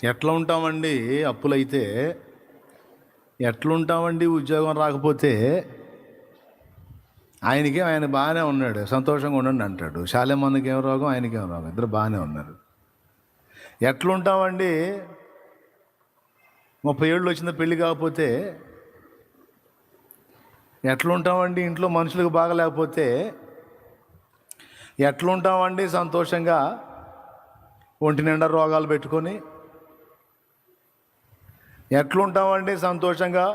ఎట్లా ఉంటామండి అప్పులైతే? ఎట్లుంటామండి ఉద్యోగం రాకపోతే? ఆయన బాగానే ఉన్నాడు, సంతోషంగా ఉండండి అంటాడు. శాలేమన్నకి ఏం రోగం, ఆయనకేం రోగం, ఇద్దరు బాగానే ఉన్నారు. ఎట్లుంటామండి 30 ఏళ్ళు వచ్చిన పెళ్ళి కాకపోతే? ఎట్లుంటామండి ఇంట్లో మనుషులకు బాగలేకపోతే? ఎట్లుంటామండి సంతోషంగా ఒంటి నిండా రోగాలు పెట్టుకొని? ఎట్లుంటామండి సంతోషంగా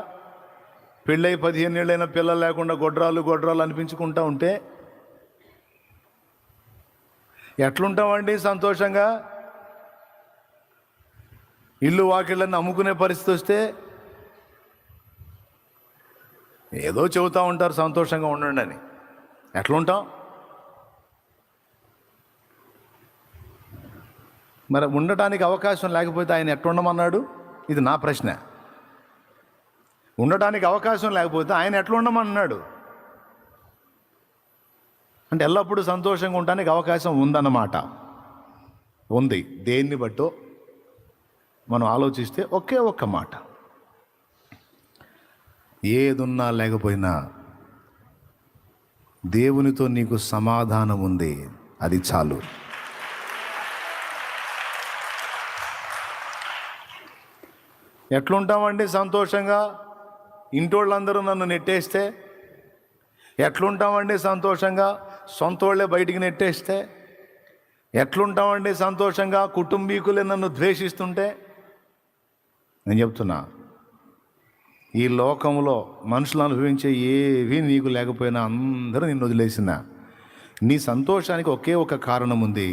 పెళ్ళై 15 ఏళ్ళైన పిల్లలు లేకుండా గొడ్రాలు అనిపించుకుంటా ఉంటే? ఎట్లుంటామండి సంతోషంగా ఇల్లు వాకిళ్ళని అమ్ముకునే పరిస్థితి వస్తే? ఏదో చెబుతూ ఉంటారు సంతోషంగా ఉండండి అని. ఎట్లుంటాం? మరి ఉండటానికి అవకాశం లేకపోతే ఆయన ఎట్లుండమన్నాడు? ఇది నా ప్రశ్న. ఉండటానికి అవకాశం లేకపోతే ఆయన ఎట్లా ఉండమన్నాడు? అంటే ఎల్లప్పుడూ సంతోషంగా ఉండడానికి అవకాశం ఉందన్నమాట. ఉంది. దేన్ని బట్టో మనం ఆలోచిస్తే ఒకే ఒక్క మాట, ఏదున్నా లేకపోయినా దేవునితో నీకు సమాధానం ఉంది, అది చాలు. ఎట్లుంటామండి సంతోషంగా ఇంటోళ్ళందరూ నన్ను నెట్టేస్తే? ఎట్లుంటామండి సంతోషంగా సొంతోళ్ళే బయటికి నెట్టేస్తే? ఎట్లుంటామండి సంతోషంగా కుటుంబీకులే నన్ను ద్వేషిస్తుంటే? నేను చెప్తున్నా, ఈ లోకంలో మనుషులు అనుభవించే ఏవి నీకు లేకపోయినా అందరూ నిన్ను వదిలేసిన నీ సంతోషానికి ఒకే ఒక కారణం ఉంది.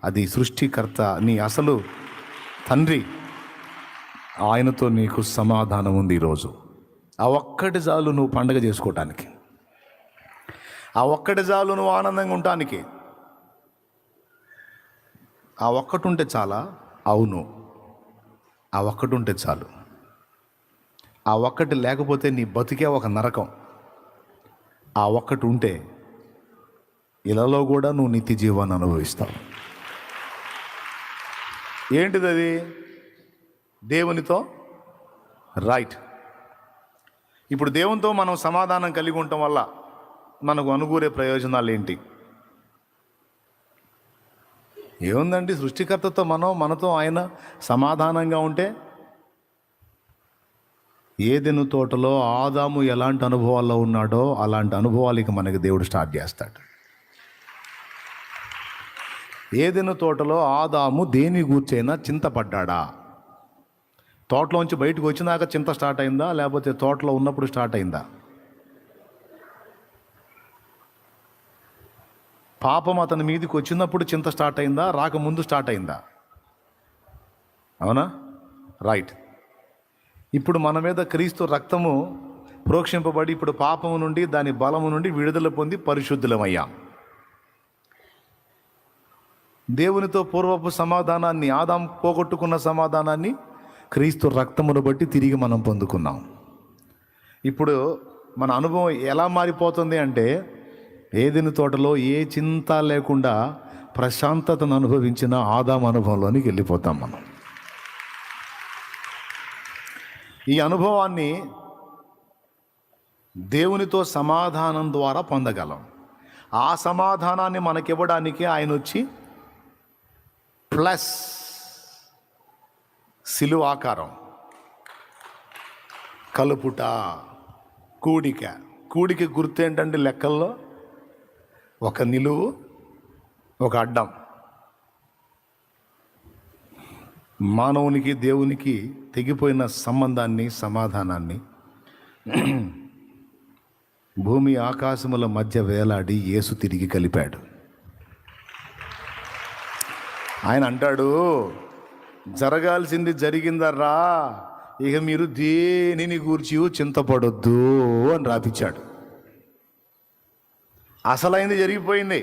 అది సృష్టికర్త, నీ అసలు తండ్రి. ఆయనతో నీకు సమాధానం ఉంది. ఈరోజు ఆ ఒక్కటి చాలు నువ్వు పండగ చేసుకోవటానికి, ఆ ఒక్కటి చాలు నువ్వు ఆనందంగా ఉండటానికి. ఆ ఒక్కటి ఉంటే చాలా? అవును, ఆ ఒక్కటి ఉంటే చాలు. ఆ ఒక్కటి లేకపోతే నీ బతికే ఒక నరకం. ఆ ఒక్కటి ఉంటే ఇలాలో కూడా నువ్వు నిత్య జీవాన్ని అనుభవిస్తావు. ఏంటిది అది? దేవునితో రైట్. ఇప్పుడు దేవునితో మనం సమాధానం కలిగి ఉండటం వల్ల మనకు అనుకూరే ప్రయోజనాలు ఏంటి? ఏముందండి, సృష్టికర్తతో మనతో ఆయన సమాధానంగా ఉంటే, ఏదెను తోటలో ఆదాము ఎలాంటి అనుభవాల్లో ఉన్నాడో అలాంటి అనుభవాలకి మనకి దేవుడు స్టార్ట్ చేస్తాడు. ఏదెను తోటలో ఆదాము దేని గూర్చైనా చింతపడ్డా? తోటలోంచి బయటకు వచ్చినాక చింత స్టార్ట్ అయిందా, లేకపోతే తోటలో ఉన్నప్పుడు స్టార్ట్ అయిందా? పాపం అతని మీదకి వచ్చినప్పుడు చింత స్టార్ట్ అయిందా, రాకముందు స్టార్ట్ అయిందా? అవునా? రైట్. ఇప్పుడు మన మీద క్రీస్తు రక్తము ప్రోక్షింపబడి ఇప్పుడు పాపము నుండి దాని బలము నుండి విడుదల పొంది పరిశుద్ధులమయ్యాం. దేవునితో పూర్వపు సమాధానాన్ని, ఆదాం పోగొట్టుకున్న సమాధానాన్ని క్రీస్తు రక్తమును బట్టి తిరిగి మనం పొందుకున్నాం. ఇప్పుడు మన అనుభవం ఎలా మారిపోతుంది అంటే, ఏదెను తోటలో ఏ చింత లేకుండా ప్రశాంతతను అనుభవించిన ఆదాం అనుభవంలోనికి వెళ్ళిపోతాం మనం. ఈ అనుభవాన్ని దేవునితో సమాధానం ద్వారా పొందగలం. ఆ సమాధానాన్ని మనకివ్వడానికి ఆయన వచ్చి ప్లస్ సిలువ ఆకారం, కలుపుట, కూడిక గుర్తు ఏంటంటే లెక్కల్లో ఒక నిలువు, ఒక అడ్డం. మానవునికి దేవునికి తెగిపోయిన సంబంధాన్ని, సమాధానాన్ని భూమి ఆకాశముల మధ్య వేలాడి యేసు తిరిగి కలిపాడు. ఆయన అంటాడు, జరగాల్సింది జరిగిందర్రా, ఇక మీరు దేనిని గూర్చి చింతపడొద్దు అని రాపిచ్చాడు. అసలైంది జరిగిపోయింది.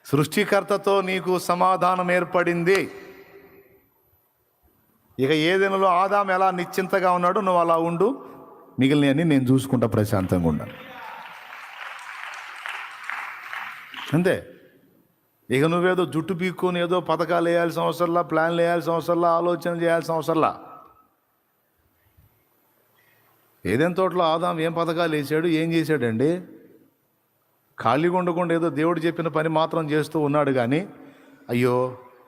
సృష్టికర్తతో నీకు సమాధానం ఏర్పడింది. ఇక ఏదైనాలో ఆదాం ఎలా నిశ్చింతగా ఉన్నాడో నువ్వు అలా ఉండు, మిగిలినవన్నీ నేను చూసుకుంటా, ప్రశాంతంగా ఉన్నాను. అంతే. ఇక నువ్వేదో జుట్టు పీక్కొని ఏదో పథకాలు వేయాల్సిన అవసరంలా, ప్లాన్లు వేయాల్సిన అవసరంలా, ఆలోచన చేయాల్సిన అవసరంలా. ఏదైనా తోటలో ఆదాం ఏం పథకాలు వేసాడు, ఏం చేశాడండి? ఖాళీగా ఉండకుండా ఏదో దేవుడు చెప్పిన పని మాత్రం చేస్తూ ఉన్నాడు. కానీ అయ్యో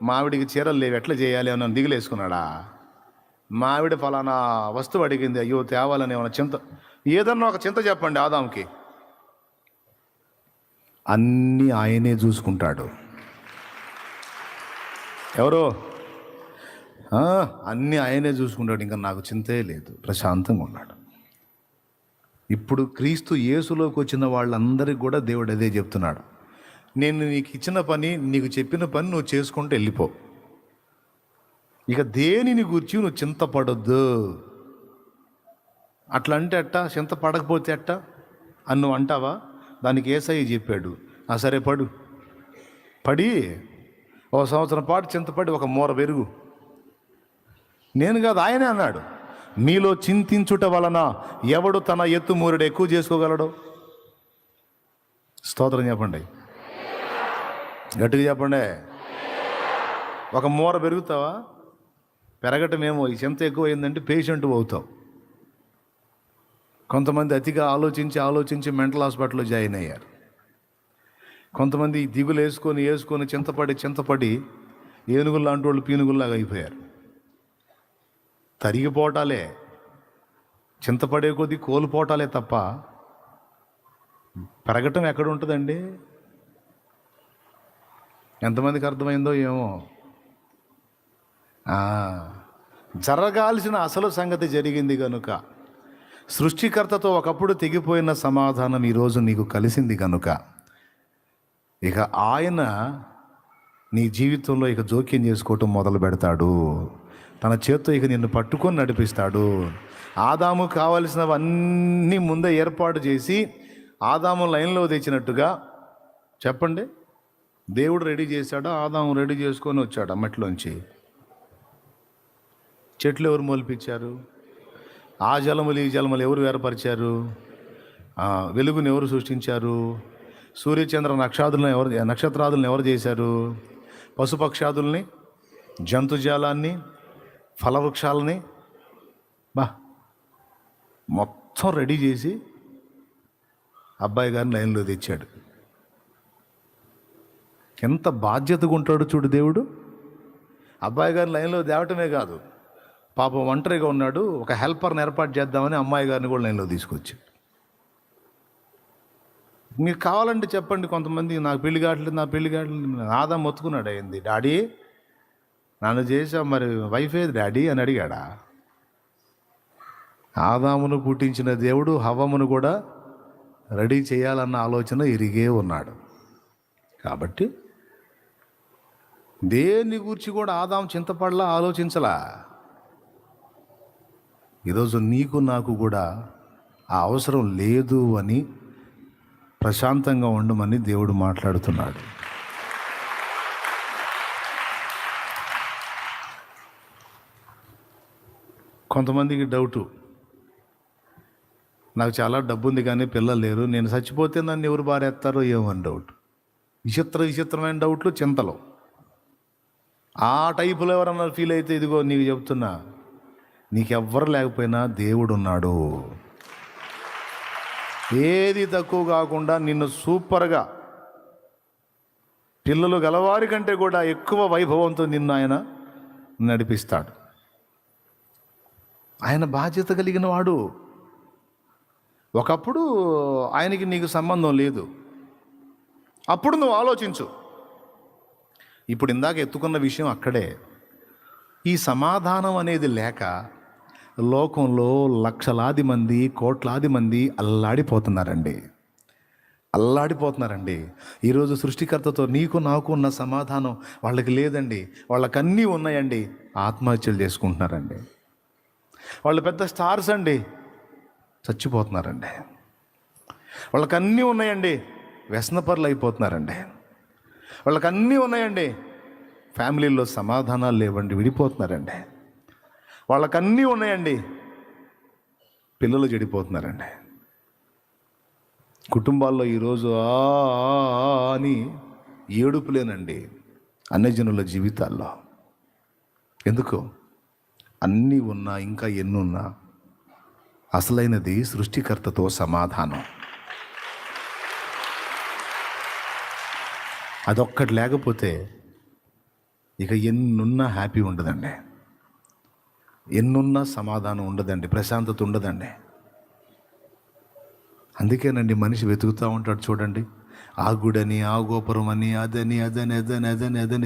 మావిడికి చీరలు లేవు, ఎట్లా చేయాలి అని దిగులేసుకున్నాడా? మావిడ ఫలానా వస్తువు అడిగింది, అయ్యో తేవాలని ఏమైనా చింత, ఏదన్నా ఒక చింత చెప్పండి ఆదాంకి. అన్నీ ఆయనే చూసుకుంటాడు. ఎవరో అన్నీ ఆయనే చూసుకుంటాడు. ఇంకా నాకు చింతే లేదు, ప్రశాంతంగా ఉన్నాడు. ఇప్పుడు క్రీస్తు యేసులోకి వచ్చిన వాళ్ళందరికీ కూడా దేవుడు అదే చెప్తున్నాడు. నేను నీకు ఇచ్చిన పని, నీకు చెప్పిన పని నువ్వు చేసుకుంటూ వెళ్ళిపో. ఇక దేనిని గురించి నువ్వు చింతపడొద్దు. అట్లా అంటే అట్టా, చింతపడకపోతే అట్టా అని నువ్వు అంటావా? దానికి యేసయ్య చెప్పాడు, సరే పడి 1 సంవత్సరం పాటు చింతపడి ఒక మూర పెరుగు. నేను కాదు, ఆయనే అన్నాడు, మీలో చింతించుట వలన ఎవడు తన ఎత్తు మూరెడు ఎక్కువ చేసుకోగలడు? స్తోత్రం చెప్పండి, గట్టిగా చెప్పండి. ఒక మూర పెరుగుతావా? పెరగటమేమో, ఈ చింత ఎక్కువ అయిందంటే పేషెంట్ అవుతావు. కొంతమంది అతిగా ఆలోచించి మెంటల్ హాస్పిటల్లో జాయిన్ అయ్యారు. కొంతమంది దిగులు వేసుకొని చింతపడి ఏనుగులు లాంటి వాళ్ళు పీనుగుల్లాగా అయిపోయారు. తరిగిపోవటాలే, చింతపడే కొద్దీ కోల్పోవటాలే తప్ప పెరగటం ఎక్కడ ఉంటుందండి? ఎంతమందికి అర్థమైందో ఏమో. జరగాల్సిన అసలు సంగతి జరిగింది కనుక, సృష్టికర్తతో ఒకప్పుడు తెగిపోయిన సమాధానం ఈరోజు నీకు కలిసింది కనుక, ఇక ఆయన నీ జీవితంలో ఇక జోక్యం చేసుకోవటం మొదలు పెడతాడు. తన చేత్తో ఇక నిన్ను పట్టుకొని నడిపిస్తాడు. ఆదాము కావలసినవన్నీ ముందే ఏర్పాటు చేసి ఆదాము లైన్లో తెచ్చినట్టుగా చెప్పండి, దేవుడు రెడీ చేశాడు, ఆదాము రెడీ చేసుకొని వచ్చాడు అమ్మట్లోంచి. చెట్లు ఎవరు మొలిపించారు? ఆ జలములు ఈ జలములు ఎవరు ఏర్పరిచారు? వెలుగుని ఎవరు సృష్టించారు? సూర్యచంద్ర నక్షత్రాదులను ఎవరు చేశారు? పశుపక్షాదుల్ని, జంతుజాలాన్ని, ఫలవృక్షాలని మొత్తం రెడీ చేసి అబ్బాయి గారిని లైన్లో తెచ్చాడు. ఎంత బాధ్యతగా ఉంటాడు చూడు దేవుడు. అబ్బాయి గారిని లైన్లో తేవటమే కాదు, పాపం ఒంటరిగా ఉన్నాడు, ఒక హెల్పర్ని ఏర్పాటు చేద్దామని అమ్మాయి గారిని కూడా లైన్లో తీసుకొచ్చాడు. మీకు కావాలంటే చెప్పండి, కొంతమంది నాకు పెళ్లి కావట్లేదు. ఆదాం మొత్తుకున్నాడు, అయింది డాడీ నన్ను చేసా, మరి వైఫ్ ఏది డాడీ అని అడిగాడా? ఆదామును పుట్టించిన దేవుడు హవ్వమును కూడా రెడీ చేయాలన్న ఆలోచన ఎరిగే ఉన్నాడు. కాబట్టి దేన్ని గురించి కూడా ఆదాం చింతపడలా, ఆలోచించలా. ఈరోజు నీకు నాకు కూడా ఆ అవసరం లేదు అని ప్రశాంతంగా ఉండమని దేవుడు మాట్లాడుతున్నాడు. కొంతమందికి డౌటు, నాకు చాలా డబ్బు ఉంది కానీ పిల్లలు లేరు, నేను చచ్చిపోతే నన్ను ఎవరు బారేస్తారో ఏమో అని డౌట్. విచిత్రమైన డౌట్లు, చింతలు. ఆ టైపులో ఎవరన్నా ఫీల్ అయితే ఇదిగో నీకు చెప్తున్నా, నీకెవ్వరు లేకపోయినా దేవుడు ఉన్నాడు. ఏది తక్కువ కాకుండా నిన్ను సూపర్గా, పిల్లలు గలవారి కంటే కూడా ఎక్కువ వైభవంతో నిన్ను ఆయన నడిపిస్తాడు. ఆయన బాధ్యత కలిగిన వాడు. ఒకప్పుడు ఆయనకి నీకు సంబంధం లేదు, అప్పుడు నువ్వు ఆలోచించు. ఇప్పుడు ఇందాక ఎత్తుకున్న విషయం అక్కడే. ఈ సమాధానం అనేది లేక లోకంలో లక్షలాది మంది, కోట్లాది మంది అల్లాడిపోతున్నారండి. ఈరోజు సృష్టికర్తతో నీకు నాకు ఉన్న సమాధానం వాళ్ళకి లేదండి. వాళ్ళకన్నీ ఉన్నాయండి, ఆత్మహత్యలు చేసుకుంటున్నారండి. వాళ్ళు పెద్ద స్టార్స్ అండి, చచ్చిపోతున్నారండి. వాళ్ళకన్నీ ఉన్నాయండి, వ్యసనపరులు అయిపోతున్నారండి. వాళ్ళకన్నీ ఉన్నాయండి, ఫ్యామిలీలో సమాధానాలు లేవండి, విడిపోతున్నారండి. వాళ్ళకన్నీ ఉన్నాయండి, పిల్లలు చెడిపోతున్నారండి. కుటుంబాల్లో ఈరోజు అని ఏడుపులేనండి అన్యజనుల జీవితాల్లో. ఎందుకు? అన్నీ ఉన్నా, ఇంకా ఎన్నున్నా అసలైనది సృష్టికర్తతో సమాధానం. అదొక్కటి లేకపోతే ఇక ఎన్నున్నా హ్యాపీ ఉండదండి, ఎన్నున్నా సమాధానం ఉండదండి, ప్రశాంతత ఉండదండి. అందుకేనండి మనిషి వెతుకుతూ ఉంటాడు చూడండి. ఆ గుడని, ఆ గోపురం అని, అదని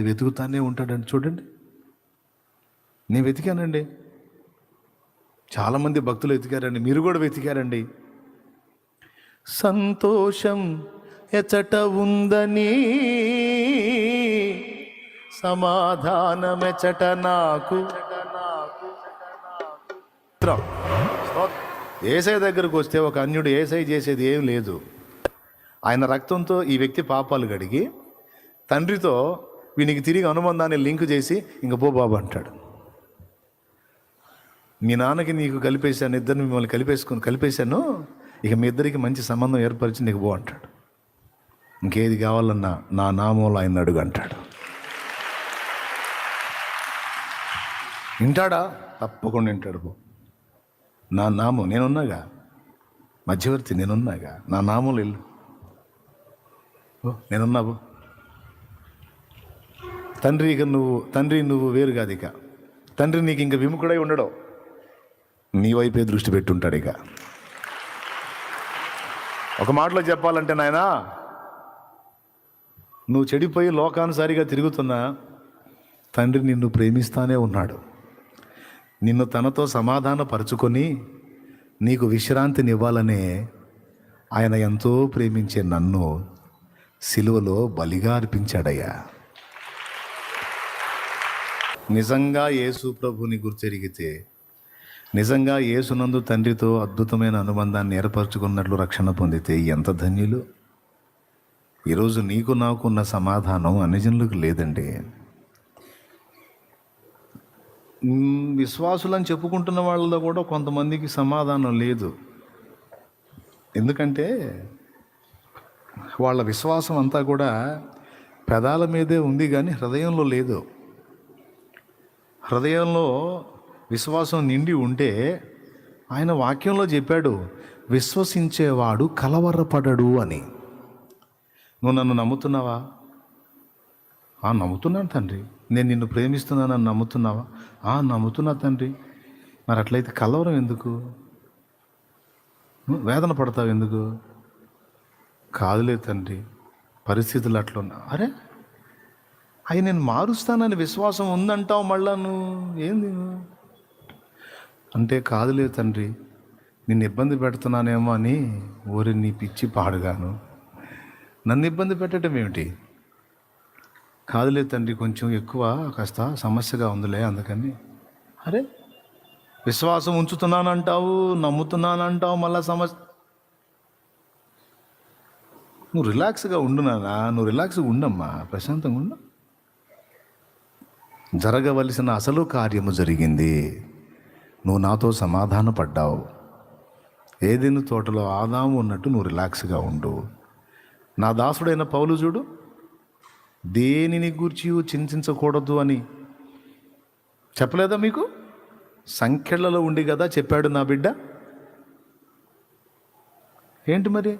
వెతుకుతానే ఉంటాడండి చూడండి. నేను వెతికానండి, చాలామంది భక్తులు వెతికారండి, మీరు కూడా వెతికారండి. సంతోషం ఎచట ఉందని, సమాధానమెచట నాకు. ఏసై దగ్గరకు వస్తే ఒక అన్యుడు ఏసై చేసేది ఏం లేదు. ఆయన రక్తంతో ఈ వ్యక్తి పాపాలు కడిగి తండ్రితో వీనికి తిరిగి అనుబంధాన్ని లింక్ చేసి ఇంక పో బాబు అంటాడు. మీ నాన్నకి నీకు కలిపేశాను, ఇద్దరిని మిమ్మల్ని కలిపేశాను, ఇక మీ ఇద్దరికి మంచి సంబంధం ఏర్పరిచి నీకు పో అంటాడు. ఇంకేది కావాలన్నా నా నామంలో ఆయన అడుగు అంటాడు. వింటాడా? తప్పకుండా వింటాడు. పో, నా నామం నేనున్నాగా, మధ్యవర్తి నేనున్నాగా, నా నామంలో వెళ్ళు, నేనున్నావు. తండ్రి నువ్వు వేరు కాదు. ఇక తండ్రి నీకు ఇంక విముఖుడై ఉండడు, నీ వైపే దృష్టి పెట్టుంటాడు. ఇక ఒక మాటలో చెప్పాలంటే నాయనా, నువ్వు చెడిపోయి లోకానుసారిగా తిరుగుతున్నా తండ్రి నిన్ను ప్రేమిస్తానే ఉన్నాడు. నిన్ను తనతో సమాధానపరుచుకొని నీకు విశ్రాంతినివ్వాలనే ఆయన ఎంతో ప్రేమించే నన్ను సిలువలో బలిగా అర్పించాడయ్యా. నిజంగా యేసు ప్రభుని గుర్తెరిగితే, నిజంగా యేసునందు తండ్రితో అద్భుతమైన అనుబంధాన్ని ఏర్పరచుకున్నట్లు రక్షణ పొందితే ఎంత ధన్యులు. ఈరోజు నీకు నాకు ఉన్న సమాధానం అన్యజనులకు లేదండి. విశ్వాసులని చెప్పుకుంటున్న వాళ్ళలో కూడా కొంతమందికి సమాధానం లేదు. ఎందుకంటే వాళ్ళ విశ్వాసం అంతా కూడా పెదాల మీదే ఉంది కానీ హృదయంలో లేదు. హృదయంలో విశ్వాసం నిండి ఉంటే ఆయన వాక్యంలో చెప్పాడు, విశ్వసించేవాడు కలవరపడడు అని. నువ్వు నన్ను నమ్ముతున్నావా? నమ్ముతున్నాను తండ్రి. నేను నిన్ను ప్రేమిస్తున్నానని నమ్ముతున్నావా? నమ్ముతున్నా తండ్రి. మరి అట్లయితే కలవరం ఎందుకు? వేదన పడతావు ఎందుకు? కాదులే తండ్రి, పరిస్థితులు అట్లున్నా. అరే అవి నేను మారుస్తానని విశ్వాసం ఉందంటావు, మళ్ళా నువ్వు ఏంది అంటే, కాదులే తండ్రి నిన్ను ఇబ్బంది పెడుతున్నానేమో అని. ఊరి నీ పిచ్చి పాడుగాను, నన్ను ఇబ్బంది పెట్టడం ఏమిటి? కాదులే తండ్రి కొంచెం ఎక్కువ కాస్త సమస్యగా ఉందిలే అందుకని. అరే విశ్వాసం ఉంచుతున్నానంటావు, నమ్ముతున్నానంటావు, మళ్ళా సమస్య. నువ్వు రిలాక్స్గా ఉండు నాన్న, నువ్వు రిలాక్స్గా ఉండమ్మా, ప్రశాంతంగా ఉండు. జరగవలసిన అసలు కార్యము జరిగింది. నువ్వు నాతో సమాధాన పడ్డావు. ఏదెను తోటలో ఆదాము ఉన్నట్టు నువ్వు రిలాక్స్గా ఉండు. నా దాసుడైన పౌలు చూడు, దేనిని గూర్చి చింతించకూడదు అని చెప్పలేదా మీకు? సంఖ్యలలో ఉండి కదా చెప్పాడు నా బిడ్డ. ఏంటి మరి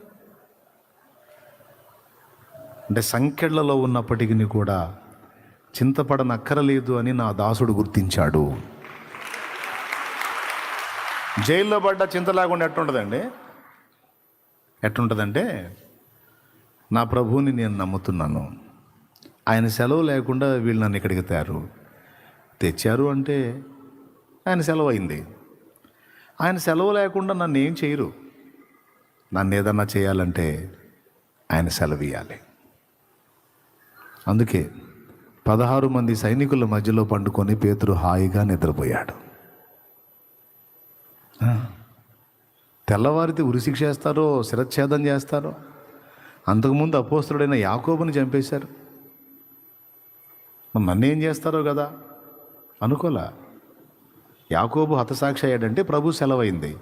అంటే సంఖ్యలలో ఉన్నప్పటికీ కూడా చింతపడనక్కరలేదు అని నా దాసుడు గుర్తించాడు. జైల్లో పడ్డ చింత లేకుండా ఎట్టుంటుందంటే నా ప్రభువుని నేను నమ్ముతున్నాను, ఆయన సెలవు లేకుండా వీళ్ళు నన్ను ఇక్కడికి తెచ్చారు అంటే ఆయన సెలవు అయింది. ఆయన సెలవు లేకుండా నన్ను ఏం చేయరు. నన్ను ఏదన్నా చేయాలంటే ఆయన సెలవు ఇవ్వాలి. అందుకే 16 మంది సైనికుల మధ్యలో పండుకొని పేతురు హాయిగా నిద్రపోయాడు. తెల్లవారితే ఉరిశిక్ష చేస్తారో, శిరచ్ఛేదం చేస్తారో. అంతకుముందు అపోస్తలుడైన యాకోబుని చంపేశారు. నన్నేం చేస్తారో కదా అనుకోలే. యాకోబు హతసాక్షి అయ్యాడంటే ప్రభు సెలవైంది.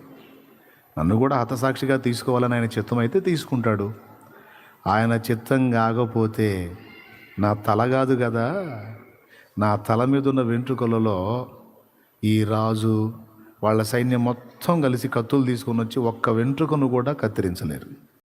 నన్ను కూడా హతసాక్షిగా తీసుకోవాలని ఆయన చిత్తం అయితే తీసుకుంటాడు. ఆయన చిత్తం కాకపోతే నా తల కాదు కదా, నా తల మీద ఉన్న వెంట్రుకలలో ఈ రాజు వాళ్ళ సైన్యం మొత్తం కలిసి కత్తులు తీసుకొని వచ్చి ఒక్క వెంట్రుకను కూడా కత్తిరించలేరు.